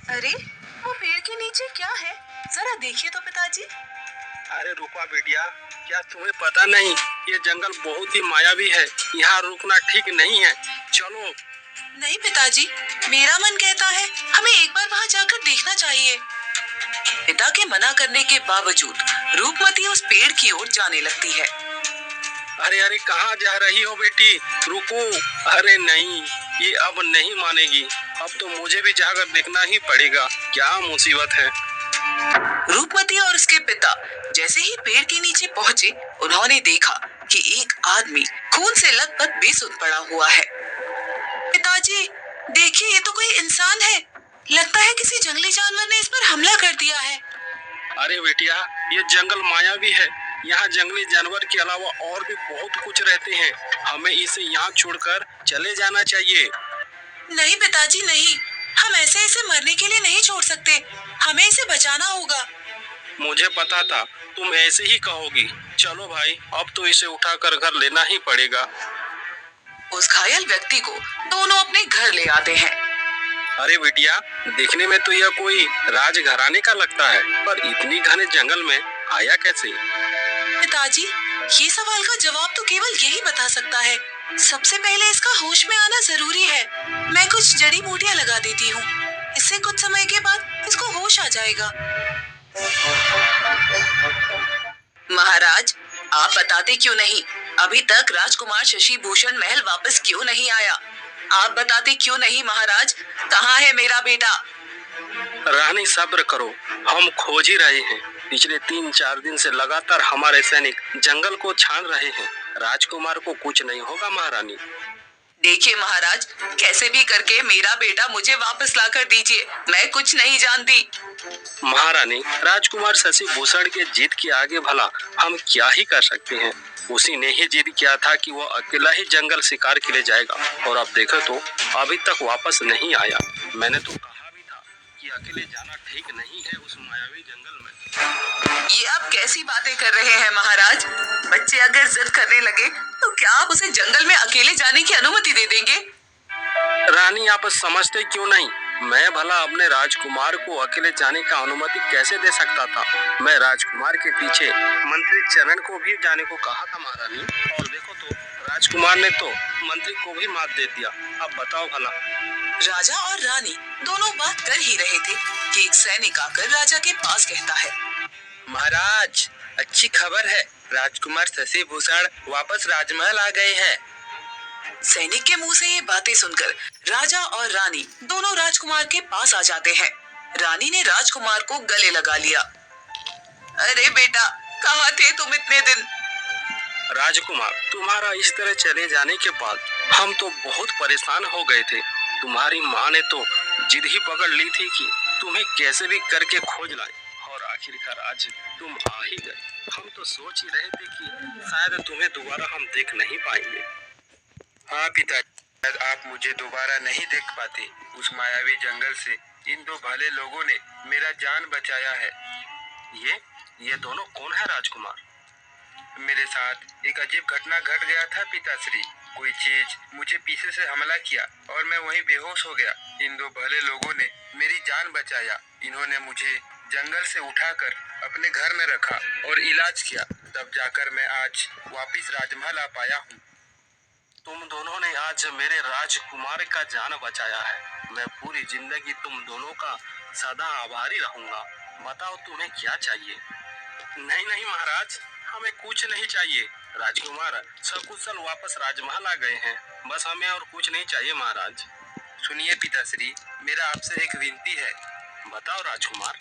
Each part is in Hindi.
अरे, वो पेड़ के नीचे क्या है? जरा देखिए तो पिताजी। अरे रुका बेटिया, क्या तुम्हें पता नहीं? ये जंगल बहुत ही मायावी है। यहाँ रुकना ठीक नहीं है। चलो। नहीं पिताजी, मेरा मन कहता है हमें एक बार वहाँ जाकर देखना चाहिए। पिता के मना करने के बावजूद रूपमती उस पेड़ की ओर जाने लगती है। अरे अरे, कहाँ जा रही हो बेटी? रुको। अरे नहीं, ये अब नहीं मानेगी। अब तो मुझे भी जाकर देखना ही पड़ेगा। क्या मुसीबत है। रूपमती और उसके पिता जैसे ही पेड़ के नीचे पहुँचे, उन्होंने देखा कि एक आदमी खून से लथपथ बेसुध पड़ा हुआ है। पिताजी, देखिए, ये तो कोई इंसान है। लगता है किसी जंगली जानवर ने इस पर हमला कर दिया है। अरे बेटिया, ये जंगल मायावी है। यहाँ जंगली जानवर के अलावा और भी बहुत कुछ रहते हैं। हमें इसे यहाँ छोड़कर चले जाना चाहिए। नहीं पिताजी, नहीं। हम ऐसे इसे मरने के लिए नहीं छोड़ सकते। हमें इसे बचाना होगा। मुझे पता था तुम ऐसे ही कहोगी। चलो भाई, अब तो इसे उठाकर घर लेना ही पड़ेगा। उस घायल व्यक्ति को दोनों अपने घर ले आते हैं। अरे बिटिया, देखने में तो यह कोई राजघराने का लगता है, पर इतनी घने जंगल में आया कैसे? पिताजी, ये सवाल का जवाब तो केवल यही बता सकता है। सबसे पहले इसका होश में आना जरूरी है। मैं कुछ जड़ी बूटियां लगा देती हूँ। इससे कुछ समय के बाद इसको होश आ जाएगा। महाराज, आप बताते क्यों नहीं? अभी तक राजकुमार शशि भूषण महल वापस क्यों नहीं आया? आप बताते क्यों नहीं महाराज? कहाँ है मेरा बेटा? रानी सब्र करो, हम खोज ही रहे हैं। पिछले 3-4 दिन से लगातार हमारे सैनिक जंगल को छान रहे हैं। राजकुमार को कुछ नहीं होगा महारानी। देखिए महाराज, कैसे भी करके मेरा बेटा मुझे वापस लाकर दीजिए। मैं कुछ नहीं जानती। महारानी, राजकुमार शशि भूषण के जिद के आगे भला हम क्या ही कर सकते हैं। उसी ने ही जिद किया था कि वो अकेला ही जंगल शिकार के लिए जाएगा, और अब देखो तो अभी तक वापस नहीं आया। मैंने तो कहा भी था कि अकेले जाना ठीक नहीं है उस मायावी जंगल में। ये आप कैसी बातें कर रहे हैं महाराज? बच्चे अगर जिद करने लगे तो क्या आप उसे जंगल में अकेले जाने की अनुमति दे देंगे? रानी, आप समझते क्यों नहीं? मैं भला अपने राजकुमार को अकेले जाने का अनुमति कैसे दे सकता था? मैं राजकुमार के पीछे मंत्री चरण को भी जाने को कहा था महारानी, और देखो तो राजकुमार ने तो मंत्री को भी मात दे दिया। अब बताओ भला। राजा और रानी दोनों बात कर ही रहे थे कि एक सैनिक आकर राजा के पास कहता है, महाराज, अच्छी खबर है। राजकुमार शशि भूषण वापस राजमहल आ गए हैं। सैनिक के मुंह से ये बातें सुनकर राजा और रानी दोनों राजकुमार के पास आ जाते हैं। रानी ने राजकुमार को गले लगा लिया। अरे बेटा, कहाँ थे तुम इतने दिन? राजकुमार, तुम्हारा इस तरह चले जाने के बाद हम तो बहुत परेशान हो गए थे। तुम्हारी माँ ने तो जिद ही पकड़ ली थी कि तुम्हें कैसे भी करके खोज लाए, और आखिरकार आज तुम आ ही गए। हम तो सोच ही रहे थे कि शायद तुम्हें दोबारा हम देख नहीं पाएंगे। हाँ पिताजी, शायद आप मुझे दोबारा नहीं देख पाते। उस मायावी जंगल से इन दो भले लोगों ने मेरा जान बचाया है। ये दोनों कौन है राजकुमार? मेरे साथ एक अजीब घटना घट गया था पिताश्री। कोई चीज मुझे पीछे से हमला किया और मैं वहीं बेहोश हो गया। इन दो भले लोगों ने मेरी जान बचाया। इन्होंने मुझे जंगल से उठाकर अपने घर में रखा और इलाज किया। तब जाकर मैं आज वापिस राजमहल आ पाया हूँ। तुम दोनों ने आज मेरे राजकुमार का जान बचाया है। मैं पूरी जिंदगी तुम दोनों का सदा आभारी रहूंगा। बताओ तुम्हें क्या चाहिए? नहीं नहीं महाराज, हमें कुछ नहीं चाहिए। राजकुमार सकुशल वापस राजमहल आ गए हैं। बस हमें और कुछ नहीं चाहिए महाराज। सुनिए पिताश्री, मेरा आपसे एक विनती है। बताओ राजकुमार।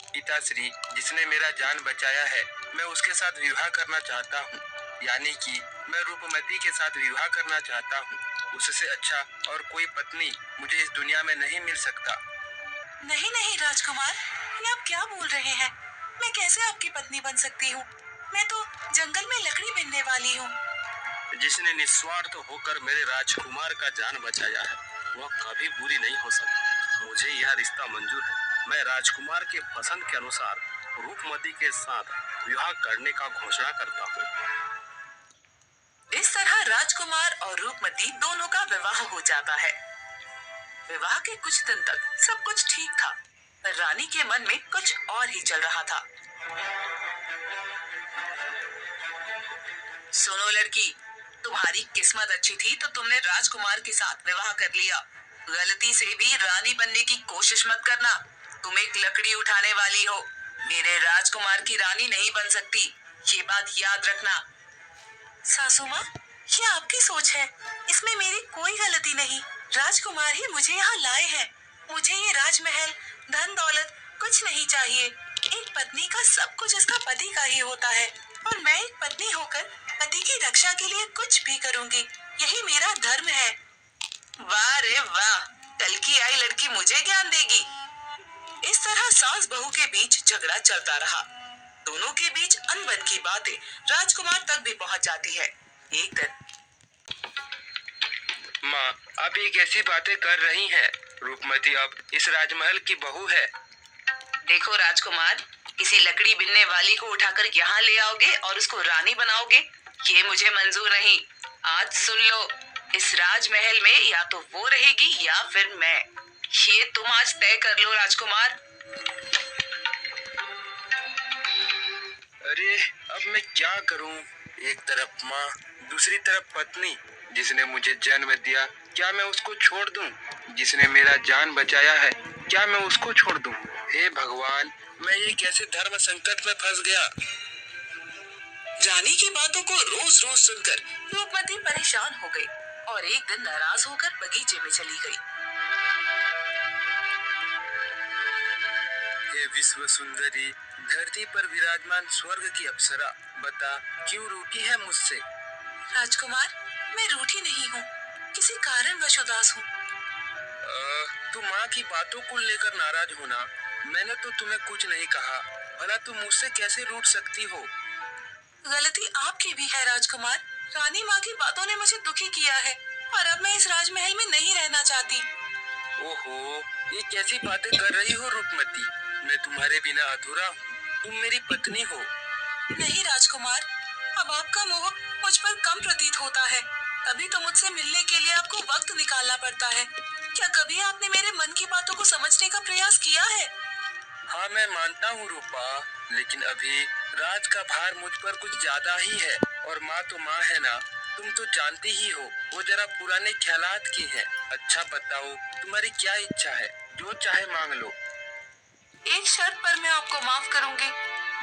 पिताश्री, जिसने मेरा जान बचाया है, मैं उसके साथ विवाह करना चाहता हूँ। यानी कि मैं रूपमती के साथ विवाह करना चाहता हूँ। उससे अच्छा और कोई पत्नी मुझे इस दुनिया में नहीं मिल सकता। नहीं नहीं राजकुमार, ये आप क्या बोल रहे हैं? मैं कैसे आपकी पत्नी बन सकती हूँ? मैं तो जंगल में लकड़ी बिनने वाली हूँ। जिसने निस्वार्थ होकर मेरे राजकुमार का जान बचाया है, वह कभी बुरी नहीं हो सकती। मुझे यह रिश्ता मंजूर है। मैं राजकुमार के पसंद के अनुसार रूपमती के साथ विवाह करने का घोषणा करता हूँ। इस तरह राजकुमार और रूपमती दोनों का विवाह हो जाता है। विवाह के कुछ दिन तक सब कुछ ठीक था, पर रानी के मन में कुछ और ही चल रहा था। सुनो लड़की, तुम्हारी किस्मत अच्छी थी तो तुमने राजकुमार के साथ विवाह कर लिया। गलती से भी रानी बनने की कोशिश मत करना। तुम एक लकड़ी उठाने वाली हो, मेरे राजकुमार की रानी नहीं बन सकती, ये बात याद रखना। सासू माँ, ये आपकी सोच है, इसमें मेरी कोई गलती नहीं। राजकुमार ही मुझे यहाँ लाए हैं। मुझे ये राजमहल, धन दौलत कुछ नहीं चाहिए। एक पत्नी का सब कुछ उसका पति का ही होता है, और मैं एक पत्नी होकर पति की रक्षा के लिए कुछ भी करूँगी। यही मेरा धर्म है। वाह रे वाह, कल की आई लड़की मुझे ज्ञान देगी। इस तरह सास बहू के बीच झगड़ा चलता रहा। दोनों के बीच अनबन की बातें राजकुमार तक भी पहुंच जाती है। एक दिन, माँ, आप ये कैसी बातें कर रही हैं? रूपमती अब इस राजमहल की बहू है। देखो राजकुमार, किसी लकड़ी बिनने वाली को उठाकर यहाँ ले आओगे और उसको रानी बनाओगे, ये मुझे मंजूर नहीं। आज सुन लो, इस राजमहल में या तो वो रहेगी या फिर मैं। ये तुम आज तय कर लो राजकुमार। अरे अब मैं क्या करूं? एक तरफ माँ, दूसरी तरफ पत्नी जिसने मुझे जन्म दिया, क्या मैं उसको छोड़ दूं? जिसने मेरा जान बचाया है, क्या मैं उसको छोड़ दूं? हे भगवान, मैं ये कैसे धर्म संकट में फंस गया? रानी की बातों को रोज रोज सुनकर रूपमती परेशान हो गई और एक दिन नाराज होकर बगीचे में चली गई। हे विश्व सुंदरी, धरती पर विराजमान स्वर्ग की अप्सरा, बता क्यों रूठी है मुझसे? राजकुमार, मैं रूठी नहीं हूँ, किसी कारणवश उदास हूँ। तुम माँ की बातों को लेकर नाराज होना, मैंने तो तुम्हें कुछ नहीं कहा, भला तुम मुझसे कैसे रूठ सकती हो? गलती आपकी भी है राजकुमार। रानी माँ की बातों ने मुझे दुखी किया है और अब मैं इस राजमहल में नहीं रहना चाहती। ओहो, ये कैसी बातें कर रही हो रूपमती? मैं तुम्हारे बिना अधूरा हूँ, तुम मेरी पत्नी हो। नहीं राजकुमार, अब आपका मोह मुझ पर कम प्रतीत होता है, तभी तो मुझसे मिलने के लिए आपको वक्त निकालना पड़ता है। क्या कभी आपने मेरे मन की बातों को समझने का प्रयास किया है? हाँ, मैं मानता हूँ रूपा, लेकिन अभी राज का भार मुझ पर कुछ ज्यादा ही है, और माँ तो माँ है ना, तुम तो जानती ही हो, वो जरा पुराने ख्यालात की है। अच्छा बताओ, तुम्हारी क्या इच्छा है? जो चाहे मांग लो। एक शर्त पर मैं आपको माफ करूंगी।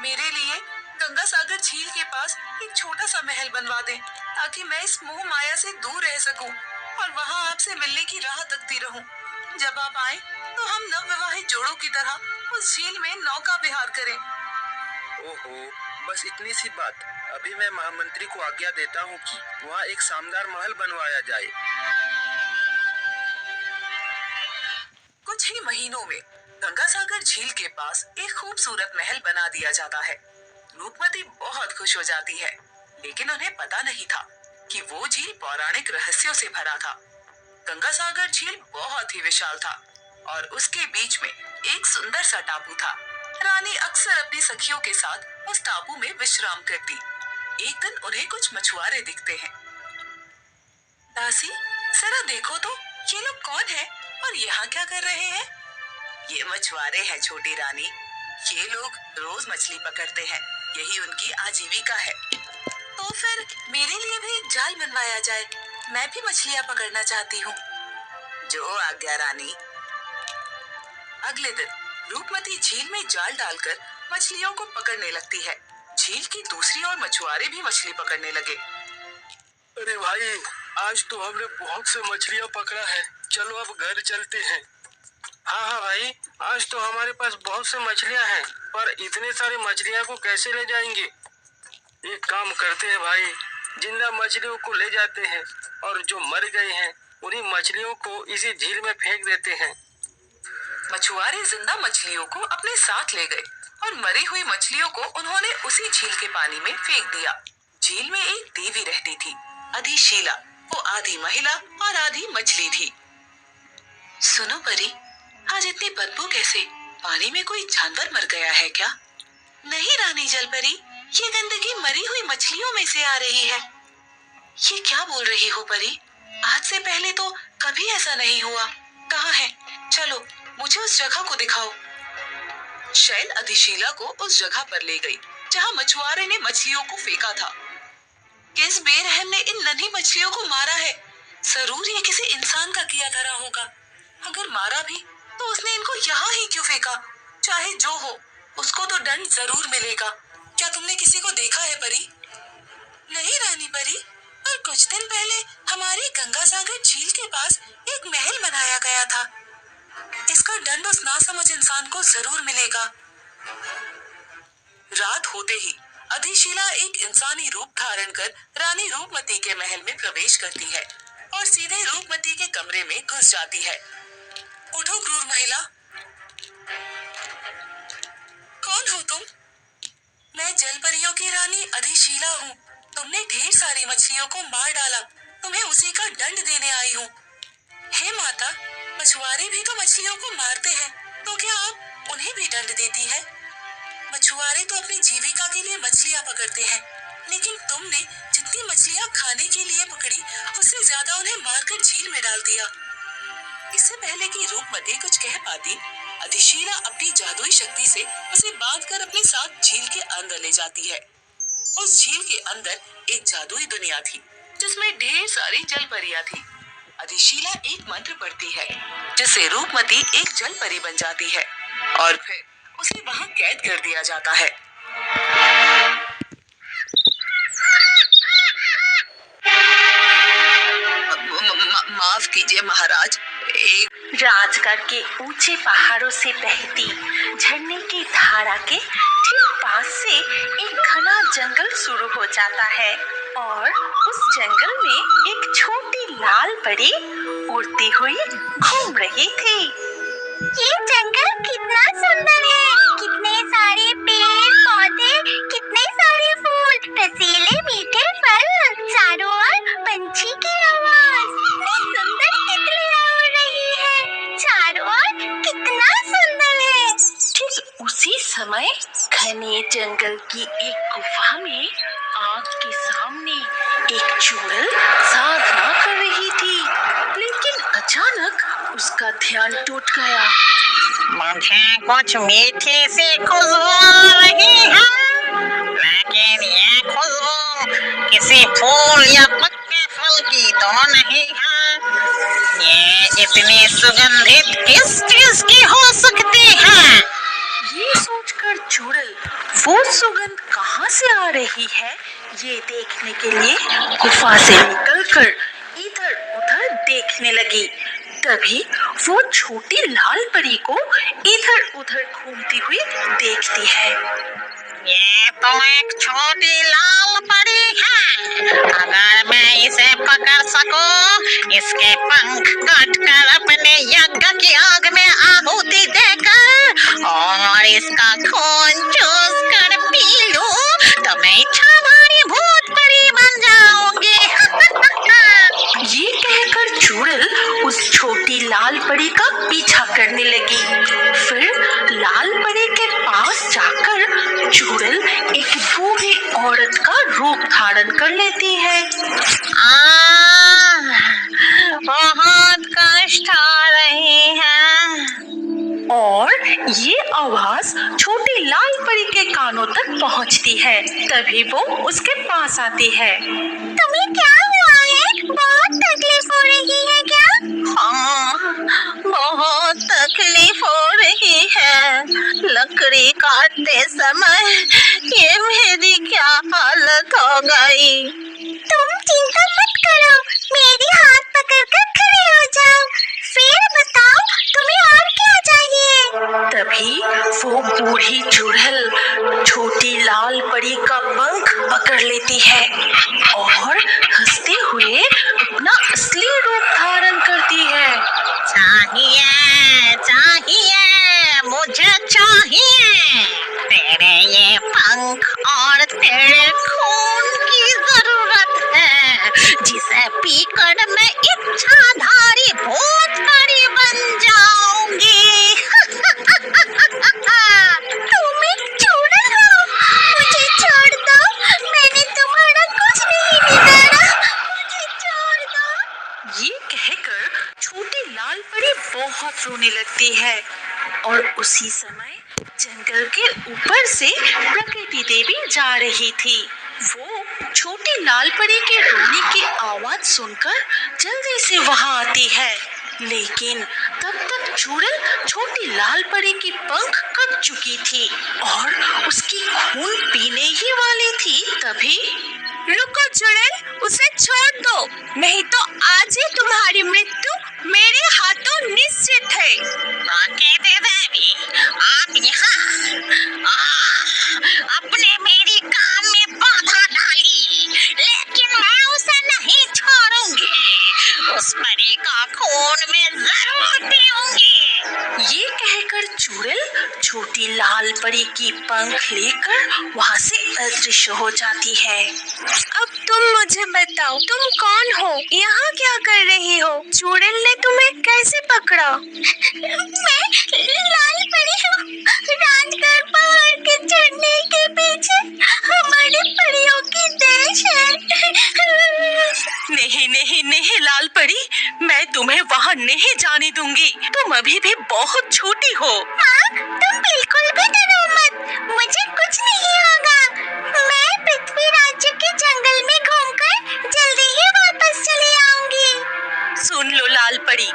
मेरे लिए गंगा सागर झील के पास एक छोटा सा महल बनवा दें, ताकि मैं इस मोह माया से दूर रह सकूं और वहां आपसे मिलने की राह तकती रहूं। जब आप आए तो हम नवविवाहित जोड़ों की तरह उस झील में नौका विहार करें। ओहो, बस इतनी सी बात। अभी मैं महामंत्री को आज्ञा देता हूँ कि वहाँ एक शानदार महल बनवाया जाए। कुछ ही महीनों में गंगा सागर झील के पास एक खूबसूरत महल बना दिया जाता है। रूपमती बहुत खुश हो जाती है, लेकिन उन्हें पता नहीं था कि वो झील पौराणिक रहस्यों से भरा था। गंगा सागर झील बहुत ही विशाल था और उसके बीच में एक सुंदर सा टापू था। रानी अक्सर अपनी सखियों के साथ उस टापू में विश्राम करती। एक दिन उन्हें कुछ मछुआरे दिखते हैं। दासी, जरा देखो तो, ये लोग कौन हैं और यहाँ क्या कर रहे हैं? ये मछुआरे हैं छोटी रानी। ये लोग रोज मछली पकड़ते हैं, यही उनकी आजीविका है। तो फिर मेरे लिए भी एक जाल बनवाया जाए, मैं भी मछलियाँ पकड़ना चाहती हूँ। जो आज्ञा रानी। अगले दिन रूपमती झील में जाल डालकर मछलियों को पकड़ने लगती है। झील की दूसरी ओर मछुआरे भी मछली पकड़ने लगे। अरे भाई, आज तो हमने बहुत से मछलियाँ पकड़ा है, चलो अब घर चलते हैं। हाँ भाई, आज तो हमारे पास बहुत से मछलियाँ हैं, पर इतने सारे मछलियाँ को कैसे ले जाएंगे? एक काम करते हैं भाई, जिंदा मछलियों को ले जाते हैं और जो मर गए हैं उन्हीं मछलियों को इसी झील में फेंक देते हैं। मछुआरे जिंदा मछलियों को अपने साथ ले गए और मरी हुई मछलियों को उन्होंने उसी झील के पानी में फेंक दिया। झील में एक देवी रहती थी, अधिशीला। वो आधी महिला और आधी मछली थी। सुनो परी, आज इतनी बदबू कैसे? पानी में कोई जानवर मर गया है क्या? नहीं रानी जलपरी, ये गंदगी मरी हुई मछलियों में से आ रही है। ये क्या बोल रही हो परी? आज से पहले तो कभी ऐसा नहीं हुआ। कहाँ है? चलो मुझे उस जगह को दिखाओ। शैल अधिशीला को उस जगह पर ले गई जहाँ मछुआरे ने मछलियों को फेंका था। किस बेरहम ने इन नन्ही मछलियों को मारा है? जरूर ये किसी इंसान का किया धरा होगा। अगर मारा भी तो उसने इनको यहाँ ही क्यों फेंका? चाहे जो हो, उसको तो दंड जरूर मिलेगा। क्या तुमने किसी को देखा है परी? नहीं रानी परी, पर कुछ दिन पहले हमारी गंगासागर झील के पास एक महल बनाया गया था। इसका दंड उस नासमझ इंसान को जरूर मिलेगा। रात होते ही अधिशीला एक इंसानी रूप धारण कर रानी रूपमती के महल में प्रवेश करती है और सीधे रूपमती के कमरे में घुस जाती है। उठो क्रूर महिला, कौन हो तुम? मैं जलपरियों की रानी अधिशीला हूँ। तुमने ढेर सारी मछलियों को मार डाला, तुम्हें उसी का दंड देने आई हूँ। हे माता, मछुआरे भी तो मछलियों को मारते हैं, तो क्या आप उन्हें भी दंड देती है? मछुआरे तो अपनी जीविका के लिए मछलियाँ पकड़ते हैं, लेकिन तुमने जितनी मछलियाँ खाने के लिए पकड़ी, उससे ज्यादा उन्हें मारकर झील में डाल दिया। इससे पहले कि रूपमती कुछ कह पाती, अधिशीला अपनी जादुई शक्ति से उसे बांधकर अपने साथ झील के अंदर ले जाती है। उस झील के अंदर एक जादुई दुनिया थी जिसमें ढेर सारी जलपरियां थी। अधिशीला एक मंत्र पढ़ती है जिससे रूपमती एक जलपरी बन जाती है और फिर उसे वहां कैद कर दिया जाता है। माफ कीजिए महाराज, एक राजगढ़ के ऊंचे पहाड़ों से बहती झरने की धारा के ठीक पास से एक घना जंगल शुरू हो जाता है और उस जंगल में एक छोटी लाल परी उड़ती हुई घूम रही थी। ये जंगल कितना सुंदर है, कितने सारे पेड़ पौधे, कितने सारे फूल, रसीले मीठे फल, चारों ओर पंछी की आवाज, कितनी सुंदर तितलियां उड़ रही है, चारों ओर कितना सुंदर है। ठीक उसी समय घने जंगल की एक गुफा में आग के सामने एक चुड़ैल साधना कर रही थी, लेकिन अचानक उसका ध्यान टूट गया। मुझे कुछ मीठी सी खुशबू आ रही है, लेकिन ये खुशबू किसी फूल या पक्के फल की तो नहीं है। ये इतनी सुगंधित किस चीज की हो सकती है? ये सोचकर चुड़ैल वो सुगंध कहाँ से आ रही है ये देखने के लिए गुफा से निकलकर इधर उधर देखने लगी। तभी वो छोटी लाल परी को इधर उधर घूमती हुई देखती है। ये तो एक छोटी लाल परी है। अगर मैं इसे पकड़ सकूं, इसके पंख काटकर अपने यज्ञ की आग में आहुति देकर और इसका खून चूस कर पी लूं, तो मैं इच्छाधारी भूत परी बन जाऊंगी। ये कहकर चुड़ैल उस छोटी लाल परी का पीछा करने लगी। फिर लाल परी के पास जाकर चुड़ैल एक बूढ़ी औरत का रूप धारण कर लेती है। बहुत कष्ट आ रही है। और ये आवाज छोटी लाल परी के कानों तक पहुंचती है। तभी वो उसके पास आती है। तुम्हें क्या हुआ है? बहुत तकलीफ हो रही है क्या? हाँ, बहुत तकलीफ हो रही है। लकड़ी काटते समय ये मेरी क्या हालत हो गई। तुम चिंता मत करो, मेरी हाथ पकड़कर खड़े हो जाओ, फिर बताओ तुम्हें और क्या चाहिए। तभी वो बूढ़ी चुड़ैल छोटी लाल परी का पंख पकड़ लेती है और हंसते हुए अपना असली रूप धारण करती है। चाहिए, चाहिए, मुझे चाहिए तेरे ये पंख और तेरे खून की जरूरत है, जिसे पीकर मैं इच्छाधारी भूत परी बन जाऊंगी। तुम एक चुड़ैल हो, मुझे छोड़ दो, मैंने तुम्हारा कुछ नहीं बिगाड़ा, मुझे छोड़ दो। ये कहकर छोटी लाल परी वो और उसी समय जंगल के ऊपर से प्रकृति देवी जा रही थी। वो छोटी लाल परी के रोने की आवाज सुनकर जल्दी से वहां आती है, लेकिन तब तक चुड़ैल छोटी लाल परी की पंख कट चुकी थी और उसकी खून पीने ही वाली थी। तभी रुको चुड़ैल, उसे छोड़ दो, नहीं तो आज ही तुम्हारी मृत्यु मेरे हाथों निश्चित है। प्रकृति देवी, आप यहाँ अपने मेरी काम में बाधा डाली, लेकिन मैं उसे नहीं छोड़ूंगी। उस परी का खून मैं जरूर पीऊंगी। ये कहकर चुड़ैल छोटी लाल परी की पंख लेकर वहां से अदृश्य हो जाती है। अब तुम मुझे बताओ, तुम कौन हो? यहाँ क्या कर रही हो? चुड़ैल ने तुम्हें कैसे पकड़ा? मैं लाल परी हूँ। राजगढ़ पहाड़ के चढ़ने के पीछे हमारे परियों की देश है। नहीं नहीं नहीं लाल परी, मैं तुम्हें वहां नहीं जाने दूंगी। तुम अभी भी बहुत छोटी हो। माँ, तुम बिल्कुल भी डरो मत, मुझे कुछ नहीं होगा। मैं पृथ्वी राज्य के जंगल में घूमकर जल्दी ही वापस चली आऊंगी। सुन लो लाल परी,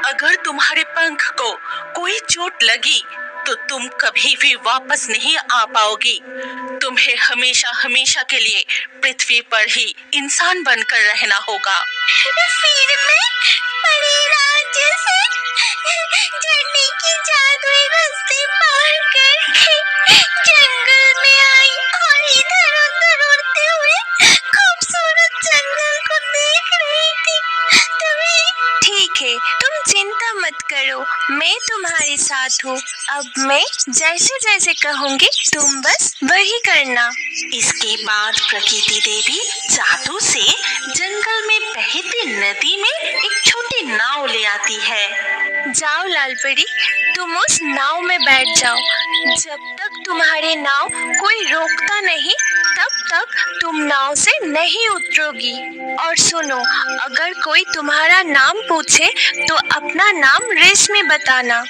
अगर तुम्हारे पंख को कोई चोट लगी तो तुम कभी भी वापस नहीं आ पाओगी। तुम्हें हमेशा हमेशा के लिए पृथ्वी पर ही इंसान बनकर रहना होगा। फिर मैं परी राज्य से झरने की जादुई रास्ते पार करके जंगल में आई और इधर उधर उड़ते हुए खूबसूरत जंगल को देख रही थी। ठीक है, तुम चिंता मत करो, मैं तुम्हारे साथ हूँ। अब मैं जैसे जैसे कहूँगी तुम बस वही करना। इसके बाद प्रकृति देवी जादू से जंगल में बहती नदी में एक छोटी नाव ले आती है। जाओ लाल परी, तुम उस नाव में बैठ जाओ। जब तक तुम्हारे नाव कोई रोकता नहीं, तब तक तुम नाव से नहीं उतरोगी। और सुनो, अगर कोई तुम्हारा नाम पूछे तो अपना नाम रेस में बताना।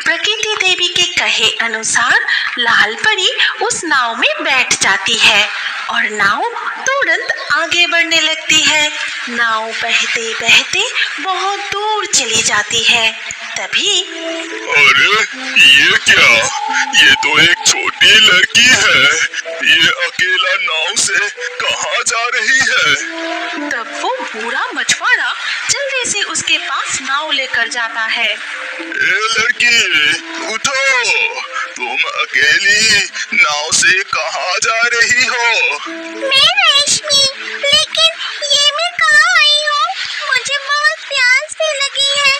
प्रकृति देवी के कहे अनुसार लाल परी उस नाव में बैठ जाती है और नाव तुरंत आगे बढ़ने लगती है। नाव बहते बहते बहुत दूर चली जाती है। तभी अरे ये क्या? ये तो एक छोटी लड़की है। ये अकेला नाव से कहाँ जा रही है? तब वो बूढ़ा मछुआरा जल्दी से उसके पास नाव लेकर जाता है। ए लड़की, उठो, तुम अकेली नाव से कहाँ जा रही हो? मैं रेशमी, लेकिन ये मैं कहाँ आई हूँ? मुझे बहुत प्यास भी लगी है।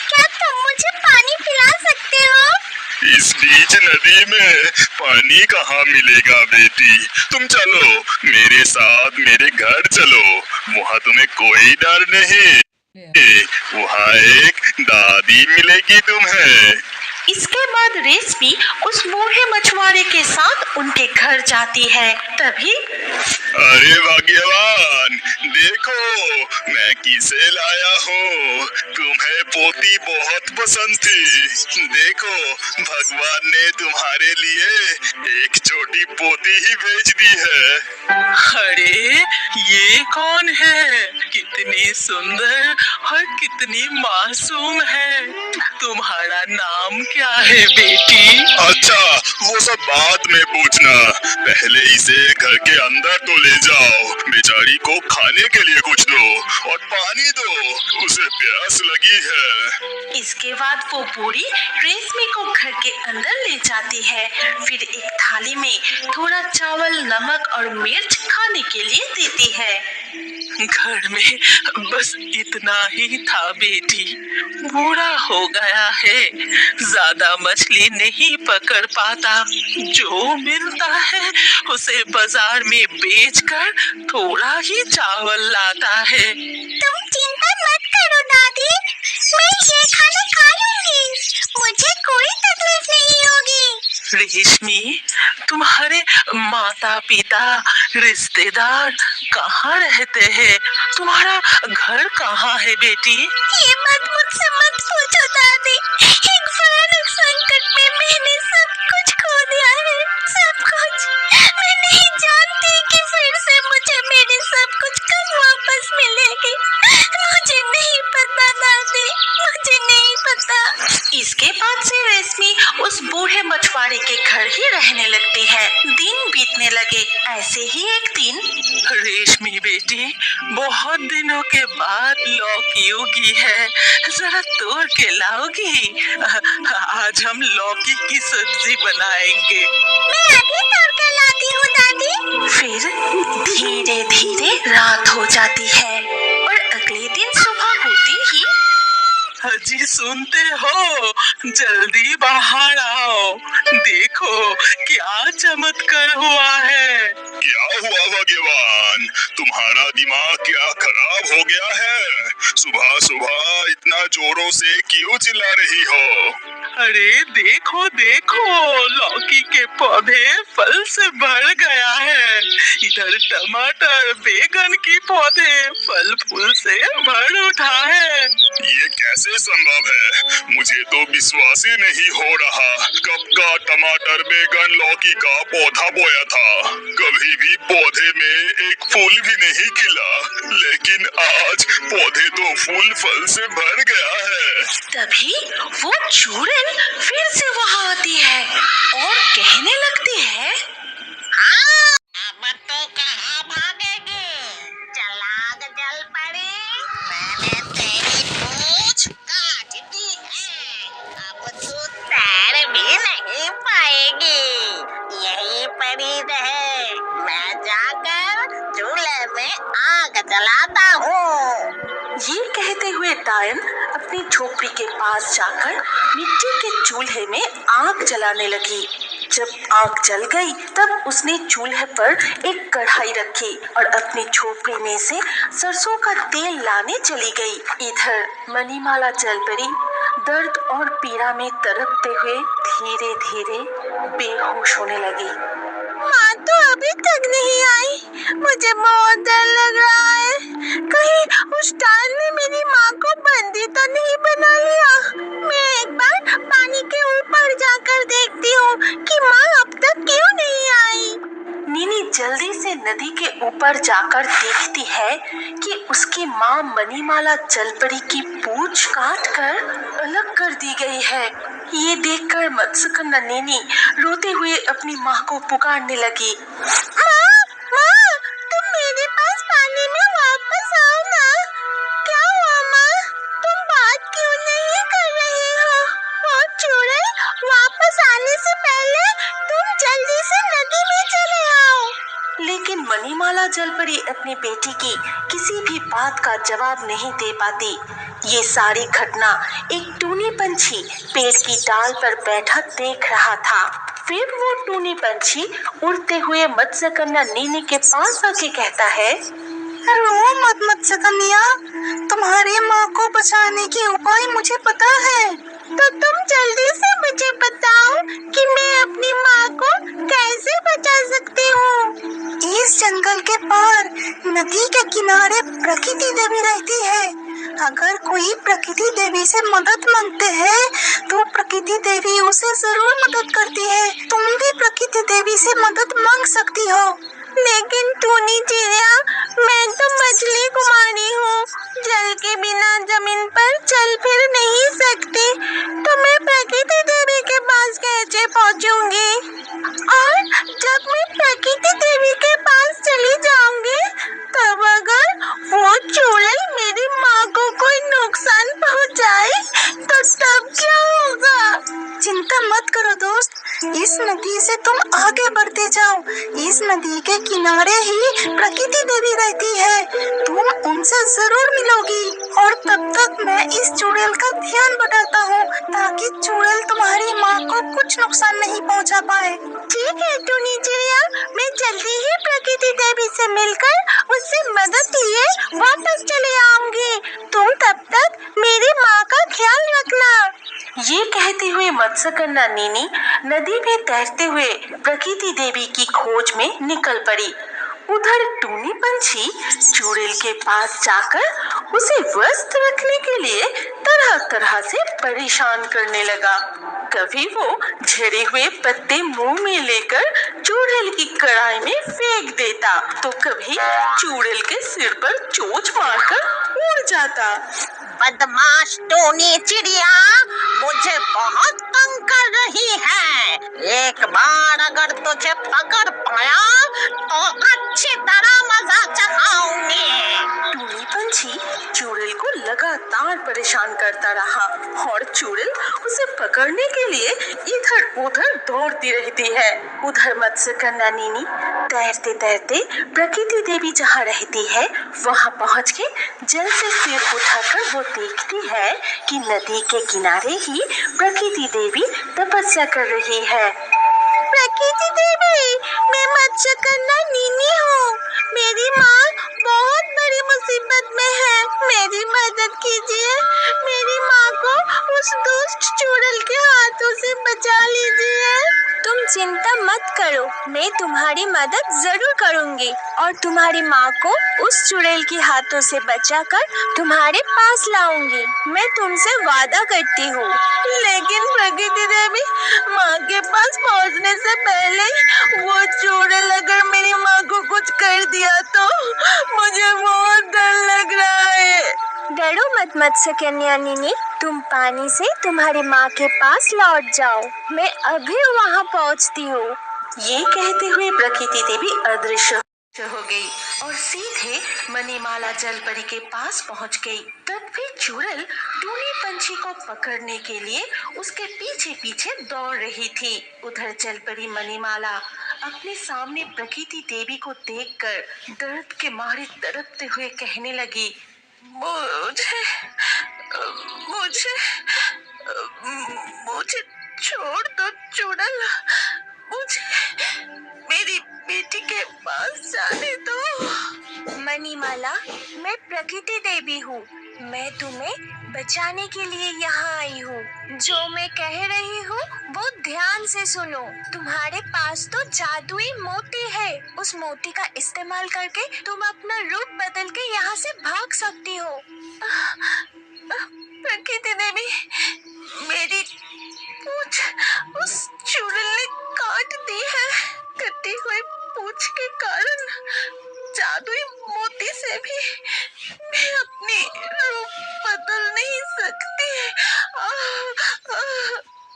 क्या तुम मुझे पानी पिला सकते हो? इस बीच नदी में पानी कहाँ मिलेगा बेटी? तुम चलो मेरे साथ, मेरे घर चलो, वहाँ तुम्हें कोई डर नहीं। वहाँ एक दादी मिलेगी तुम्हें। इसके बाद रेशमी उस बूढ़े मछुआरे के साथ उनके घर जाती है। तभी अरे भाग्यवान, देखो मैं किसे लाया हूँ। तुम्हें पोती बहुत पसंद थी। देखो, भगवान ने तुम्हारे लिए एक छोटी पोती ही भेज दी है। अरे ये कौन है? कितनी सुंदर और कितनी मासूम है। तुम्हारा नाम क्या है बेटी? अच्छा, वो सब बाद में पूछना, पहले इसे घर के अंदर तो ले जाओ। बेचारी को खाने के लिए कुछ दो और पानी दो, उसे प्यास लगी है। इसके बाद वो बूढ़ी रेशमी को घर के अंदर ले जाती है। फिर एक थाली में थोड़ा चावल, नमक और मिर्च खाने के लिए देती है। घर में बस इतना ही था बेटी, बूढ़ा हो गया है, ज्यादा मछली नहीं पकड़ पाता। जो मिलता है उसे बाजार में बेचकर थोड़ा ही चावल लाता है। तुम चिंता मत करो दादी, मैं ये खाना खा लूंगी, मुझे कोई तकलीफ नहीं होगी। रेशमी, तुम्हारे माता पिता, रिश्तेदार कहाँ रहते हैं? तुम्हारा घर कहाँ है बेटी? ये बात मुझसे मत पूछो दादी, एक भयानक संकट में रेशमी उस बूढ़े मछुआरे के घर ही रहने लगती है। दिन बीतने लगे। ऐसे ही एक दिन, रेशमी बेटी, बहुत दिनों के बाद लौकी उगी है, जरा तोड़ के लाओगी? आज हम लौकी की सब्जी बनाएंगे। मैं अभी तोड़ कर लाती हूँ दादी। फिर धीरे धीरे रात हो जाती है और अगले दिन सुबह होती ही, जी सुनते हो? जल्दी बाहर आओ, देखो क्या चमत्कार हुआ है। क्या हुआ भाग्यवान? तुम्हारा दिमाग क्या खराब हो गया है? सुबह सुबह इतना जोरों से क्यों चिल्ला रही हो? अरे देखो देखो, लौकी के पौधे फल से भर गया है। इधर टमाटर बैगन की पौधे फल फूल से भर उठा है। ये कैसे संभव है? मुझे तो विश्वास ही नहीं हो रहा। कब का टमाटर बैगन लौकी का पौधा बोया था, कभी भी पौधे में एक फूल भी नहीं खिला, लेकिन आज पौधे तो फूल फल से भर गया है। तभी वो चुड़ैल फिर से वहाँ आती है और कहने लगती है, अब तो कहाँ भागेगी? चलाक जल पड़ी, मैंने तेरी पूंछ काट दी है। अब तू तैर भी नहीं पाएगी। यही पड़ी रहे, मैं जाकर चूल्हे में आग जलाता हूँ। ये कहते हुए डायन अपनी झोपड़ी के पास जाकर मिट्टी के चूल्हे में आग जलाने लगी। जब आग जल गई तब उसने चूल्हे पर एक कढ़ाई रखी और अपनी झोपड़ी में से सरसों का तेल लाने चली गई। इधर मणिमाला जलपरी दर्द और पीड़ा में तड़पते हुए धीरे धीरे बेहोश होने लगी। माँ तो अभी तक नहीं आई। मुझे बहुत डर लग रहा है। कहीं उस डाल ने मेरी माँ को बंदी तो नहीं बना लिया। मैं एक बार पानी के ऊपर जाकर देखती हूँ कि माँ अब तक क्यों नहीं आई। नीनी जल्दी से नदी के ऊपर जाकर देखती है कि उसकी माँ मणिमाला जलपरी की पूंछ काटकर अलग कर दी गई है। ये देखकर मत्स्यकन्या नीनी रोते हुए अपनी माँ को पुकारने लगी। माँ, तुम मेरे पास पानी में वापस आओ ना। क्या हुआ माँ? तुम बात क्यों नहीं कर रही हो? और चुड़ैल, वापस आने से पहले तुम जल्दी से नदी में चले आओ। लेकिन मणिमाला जलपरी अपनी बेटी की किसी भी बात का जवाब नहीं दे पाती। ये सारी घटना एक टूनी पंछी पेड़ की डाल पर बैठा देख रहा था। फिर वो टूनी पंछी उड़ते हुए मत्स्यकन्या नीनी के पास आके कहता है, रो मत मत्स्यकन्या, तुम्हारी माँ को बचाने के उपाय मुझे पता है। तो तुम जल्दी से मुझे बताओ कि मैं अपनी माँ को कैसे बचा सकती हूँ। इस जंगल के पार नदी के किनारे प्रकृति देवी रहती है। अगर कोई प्रकृति देवी से मदद मांगते हैं तो प्रकृति देवी उसे जरूर मदद करती है। तुम भी प्रकृति देवी से मदद मांग सकती हो। लेकिन टूनी चिड़िया, मैं तो मछली कुमारी हूँ, जल के बिना जमीन पर चल फिर नहीं सकती, तो मैं प्रकृति देवी के पास कैसे पहुँचूंगी? और जब मैं प्रकृति देवी के पास चली जाऊंगी तब अगर वो चुड़ैल मेरी माँ को कोई नुकसान पहुँचाए तो तब क्या होगा? चिंता मत करो दोस्त, इस नदी से तुम आगे बढ़ते जाओ। इस नदी के किनारे ही प्रकृति देवी रहती है, तुम उनसे जरूर मिलोगी। और तब तक मैं इस चुड़ैल का ध्यान बढ़ाता हूँ ताकि चुड़ैल तुम्हारी माँ को कुछ नुकसान नहीं पहुँचा पाए। ठीक है टूनी चिड़िया, मैं जल्दी ही प्रकृति देवी से मिलकर उससे मदद लिए वापस चले आऊंगी। तुम तब तक मेरी माँ का ख्याल रखना। ये कहते हुए मत्स्यकन्या नीनी नदी में तैरते हुए प्रकृति देवी की खोज में निकल पड़ी। उधर टूनी पंछी चुड़ैल के पास जाकर उसे व्यस्त रखने के लिए तरह तरह से परेशान करने लगा। कभी वो झड़े हुए पत्ते मुंह में लेकर चुड़ैल की कढ़ाई में फेंक देता, तो कभी चुड़ैल के सिर पर चोंच मारकर उड़ जाता। बदमाश टोनी चिड़िया मुझे बहुत तंग कर रही है। एक बार अगर तुझे पकड़ पाया तो अच्छी तरह मजा चखाऊंगी। टूनी पंछी चुड़ैल को लगातार परेशान करता रहा और चुड़ैल उसे पकड़ने के लिए इधर उधर दौड़ती रहती है। उधर मत्स्यकन्या नीनी तैरते तैरते प्रकृति देवी जहाँ रहती है वहाँ पहुँच के जल से सिर उठाकर वो देखती है कि नदी के किनारे ही प्रकृति देवी तपस्या कर रही है। प्रकृति देवी, मैं मत्स्यकन्या नीनी हूँ। मेरी माँ बहुत बड़ी मुसीबत में है, मेरी मदद कीजिए। मेरी माँ को उस दुष्ट चुड़ैल के हाथों से बचा लीजिए। तुम चिंता मत करो, मैं तुम्हारी मदद जरूर करूँगी और तुम्हारी माँ को उस चुड़ैल के हाथों से बचाकर तुम्हारे पास लाऊंगी। मैं तुमसे वादा करती हूँ। लेकिन प्रकृति देवी, माँ के पास पहुँचने से पहले वो चुड़ैल अगर मेरी माँ को कुछ कर दिया तो मुझे बहुत डर लग रहा है। डरो मत मत्स्यकन्या नीनी, तुम पानी से तुम्हारी माँ के पास लौट जाओ। मैं अभी वहाँ पहुँचती हूँ। ये कहते हुए प्रकृति देवी अदृश्य हो गई और सीधे मणिमाला जलपरी के पास पहुंच गई। तब भी चुड़ैल टूनी पंछी को पकड़ने के लिए उसके पीछे पीछे दौड़ रही थी। उधर जलपरी मणिमाला अपने सामने प्रकृति देवी को देखकर दर्द के मारे तड़पते हुए कहने लगी, मुझे मुझे मुझे छोड़ दो चुड़ैल, मुझे मेरी बेटी के पास जाने दो। मणिमाला, मैं प्रकृति देवी हूँ। मैं तुम्हें बचाने के लिए यहाँ आई हूँ। जो मैं कह रही हूँ वो ध्यान से सुनो। तुम्हारे पास तो जादुई मोती है। उस मोती का इस्तेमाल करके तुम अपना रूप बदल के यहाँ से भाग सकती हो। प्रकृति देवी, मेरी पूंछ उस चुड़ैल ने काट दी है। कटी हुई पूंछ के कारण जादुई मोती से भी मैं अपनी रूप बदल नहीं सकती।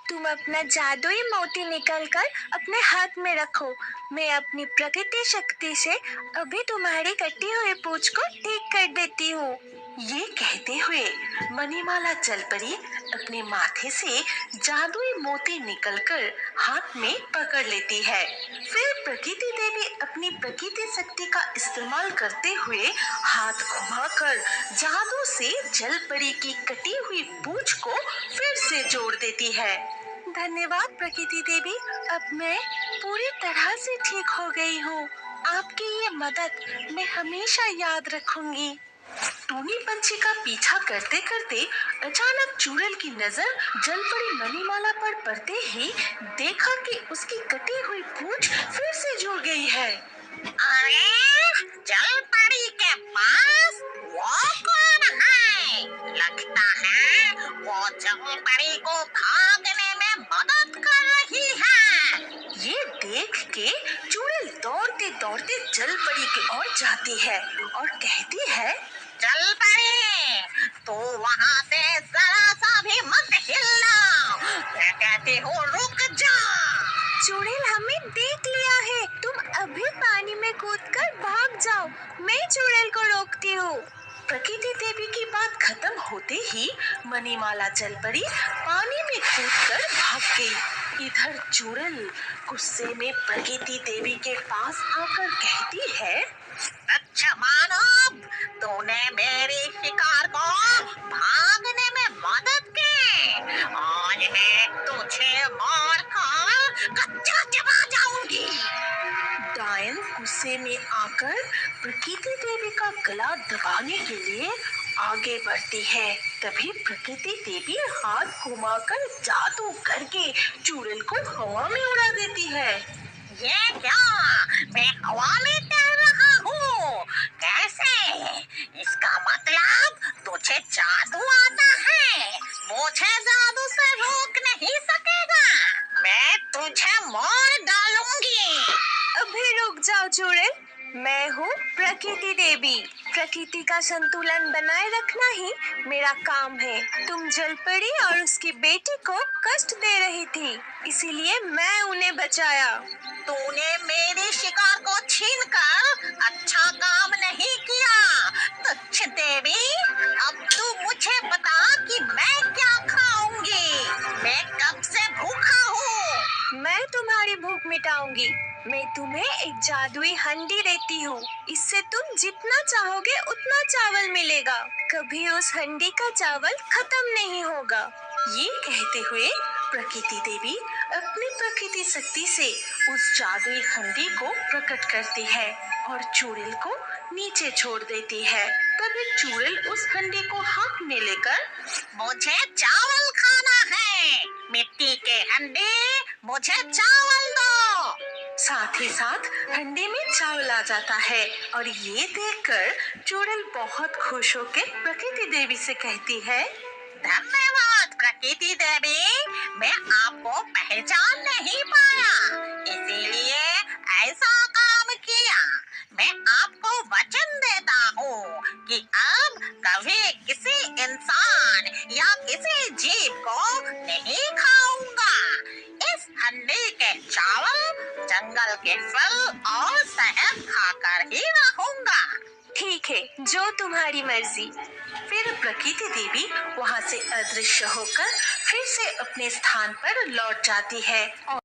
तुम अपना जादुई मोती निकालकर अपने हाथ में रखो। मैं अपनी प्रकृति शक्ति से अभी तुम्हारी कटी हुई पूंछ को ठीक कर देती हूँ। ये कहते हुए मणिमाला जलपरी अपने माथे से जादुई मोती निकलकर हाथ में पकड़ लेती है। फिर प्रकृति देवी अपनी प्रकृति शक्ति का इस्तेमाल करते हुए हाथ घुमाकर जादू से जलपरी की कटी हुई पूंछ को फिर से जोड़ देती है। धन्यवाद प्रकृति देवी, अब मैं पूरी तरह से ठीक हो गई हूँ। आपकी ये मदद मैं हमेशा याद रखूंगी। टूनी पंछी का पीछा करते करते अचानक चुड़ैल की नजर जलपरी मणिमाला पर पड़ते ही देखा कि उसकी कटी हुई पूंछ फिर से जुड़ गई है। अरे जलपरी के पास वो कौन है? लगता है वो जलपरी को भागने में मदद कर रही है। ये देख के चुड़ैल दौड़ते दौड़ते जलपरी की ओर जाती है और कहती है, जलपरी, तो वहाँ से जरा सा भी मत हिलना। मैं कहती हूँ रुक जा। चुड़ैल हमें देख लिया है। तुम अभी पानी में कूदकर भाग जाओ। मैं चुड़ैल को रोकती हूँ। प्रकृति देवी की बात खत्म होते ही मणिमाला जलपरी पानी में कूदकर भाग गई। इधर चुड़ैल गुस्से में प्रकृति देवी के पास आकर कहती है, अच्छा मानव, तूने मेरे शिकार को भागने में मदद की। आज मैं तुझे मार कर कच्चा चबा जाऊंगी। डायन गुस्से में आकर प्रकृति देवी का गला दबाने के लिए आगे बढ़ती है। तभी प्रकृति देवी हाथ घुमाकर जादू करके चुड़ैल को हवा में उड़ा देती है। ये क्या? मैं हवा में तैर रहा हूँ? कैसे? इसका मतलब तुझे जादू आता है। मुझे जादू से रोक नहीं सकेगा। मैं तुझे मार डालूंगी। अभी रुक जाओ चुड़ैल, मैं हूँ प्रकृति देवी। प्रकृति का संतुलन बनाए रखना ही मेरा काम है। तुम जल परी और उसकी बेटी को कष्ट दे रही थी, इसीलिए मैं उन्हें बचाया। तूने मेरी शिकार को छीनकर अच्छा काम नहीं किया तुच्छ देवी। अब तू मुझे बता कि मैं क्या खाऊंगी। मैं कब से भूखा हूँ। मैं तुम्हारी भूख मिटाऊंगी। मैं तुम्हें एक जादुई हंडी देती हूँ। इससे तुम जितना चाहोगे उतना चावल मिलेगा। कभी उस हंडी का चावल खत्म नहीं होगा। ये कहते हुए प्रकृति देवी अपनी प्रकृति शक्ति से उस जादुई हंडी को प्रकट करती है और चुड़ैल को नीचे छोड़ देती है। तभी चुड़ैल उस हंडी को हाथ में लेकर, मुझे चावल खाना है। मिट्टी के हंडी, मुझे चावल दो। साथ ही साथ हंडी में चावल आ जाता है और ये देखकर चुड़ैल बहुत खुश होकर प्रकृति देवी से कहती है, धन्यवाद प्रकृति देवी। मैं आपको पहचान नहीं पाया, इसीलिए ऐसा काम किया। मैं आपको वचन देता हूँ कि अब कभी किसी इंसान या किसी जीव को नहीं खाऊंगा। इस हंडी के चावल, जंगल के फल और शहद खाकर ही रहूंगा। ठीक है, जो तुम्हारी मर्जी। फिर प्रकृति देवी वहाँ से अदृश्य होकर फिर से अपने स्थान पर लौट जाती है और